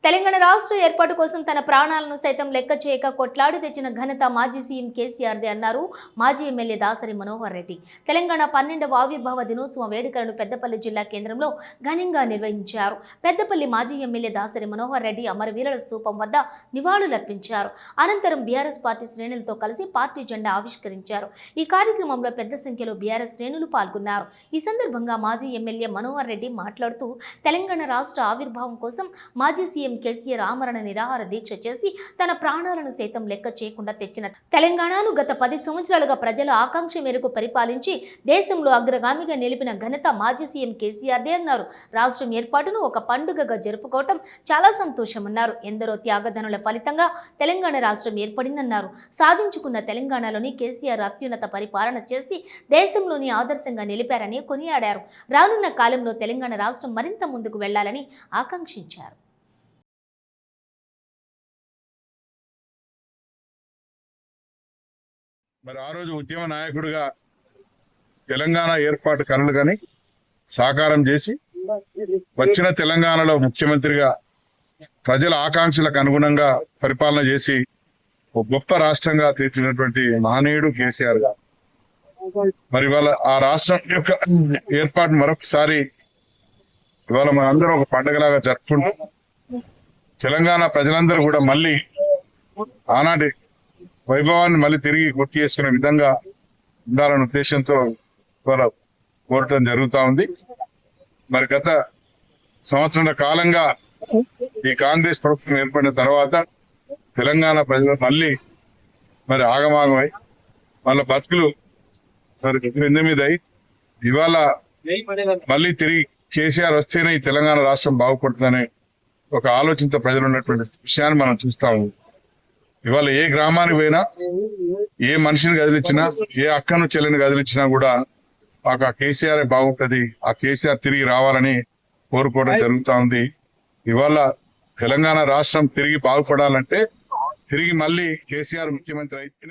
తెలంగాణ రాష్ట్ర ఏర్పాటు కోసం తన ప్రాణాలను సైతం లెక్క చేయక కొట్లాడి తెచ్చిన ఘనత మాజీ సీఎం కేసీఆర్దే అన్నారు మాజీ ఎమ్మెల్యే దాసరి మనోహర్ రెడ్డి. తెలంగాణ 12వ ఆవిర్భావ దినోత్సవ వేడుకలను పెద్దపల్లి జిల్లా కేంద్రంలో ఘనంగా నిర్వహించారు. పెద్దపల్లి మాజీ ఎమ్మెల్యే దాసరి మనోహర్ రెడ్డి అమరవీరుల స్తూపం వద్ద నివాళులర్పించారు. అనంతరం బీఆర్ఎస్ పార్టీ శ్రేణులతో కలిసి పార్టీ జెండా ఆవిష్కరించారు. ఈ కార్యక్రమంలో పెద్ద సంఖ్యలో బీఆర్ఎస్ శ్రేణులు పాల్గొన్నారు. ఈ సందర్భంగా మాజీ ఎమ్మెల్యే మనోహర్ రెడ్డి మాట్లాడుతూ తెలంగాణ రాష్ట్ర ఆవిర్భావం కోసం మాజీ సీఎం కేసీఆర్ ఆమరణ నిరాహార దీక్ష చేసి తన ప్రాణాలను సైతం లెక్క చేయకుండా తెచ్చిన తెలంగాణను గత 10 సంవత్సరాలుగా ప్రజల ఆకాంక్ష మేరకు పరిపాలించి దేశంలో అగ్రగామిగా నిలిపిన ఘనత మాజీ సీఎం కేసీఆర్దే అన్నారు. రాష్ట్రం ఏర్పాటును ఒక పండుగగా జరుపుకోవటం చాలా సంతోషమన్నారు. ఎందరో త్యాగధనుల ఫలితంగా తెలంగాణ రాష్ట్రం ఏర్పడిందన్నారు. సాధించుకున్న తెలంగాణలోని కేసీఆర్ అత్యున్నత పరిపాలన చేసి దేశంలోని ఆదర్శంగా నిలిపారని కొనియాడారు. రానున్న కాలంలో తెలంగాణ రాష్ట్రం మరింత ముందుకు వెళ్లాలని ఆకాంక్షించారు. మరి ఆ రోజు ఉద్యమ నాయకుడిగా తెలంగాణ ఏర్పాటు కలలు కానీ సాకారం చేసి వచ్చిన తెలంగాణలో ముఖ్యమంత్రిగా ప్రజల ఆకాంక్షలకు అనుగుణంగా పరిపాలన చేసి ఒక గొప్ప రాష్ట్రంగా తీర్చినటువంటి మహనీయుడు కేసీఆర్ గారు. మరి ఇవాళ ఆ రాష్ట్రం యొక్క ఏర్పాటు మరొకసారి ఇవాళ మనందరం ఒక పండుగలాగా జరుపుకుంటూ తెలంగాణ ప్రజలందరూ కూడా మళ్ళీ ఆనాటి వైభవాన్ని మళ్ళీ తిరిగి గుర్తు చేసుకునే విధంగా ఉండాలనే ఉద్దేశంతో కోరటం జరుగుతూ ఉంది. మరి గత సంవత్సరాల కాలంగా ఈ కాంగ్రెస్ ప్రభుత్వం ఏర్పడిన తర్వాత తెలంగాణ ప్రజలు మళ్ళీ మరి ఆగమాగమై వాళ్ళ బతుకులు మరి క్రింద మీద అయి ఇవాళ మళ్ళీ తిరిగి కేసీఆర్ వస్తేనే ఈ తెలంగాణ రాష్ట్రం బాగుపడుతుందనే ఒక ఆలోచనతో ప్రజలు ఉన్నటువంటి విషయాన్ని మనం చూస్తాము. ఇవాళ ఏ గ్రామానికి పోయినా ఏ మనిషిని కదిలించినా ఏ అక్కను చెల్లిని కదిలించినా కూడా మాకు ఆ కేసీఆర్ బాగుంటది, ఆ కేసీఆర్ తిరిగి రావాలని కోరుకోవడం జరుగుతూ ఉంది. ఇవాళ తెలంగాణ రాష్ట్రం తిరిగి బాగుపడాలంటే తిరిగి మళ్ళీ కేసీఆర్ ముఖ్యమంత్రి అయితేనే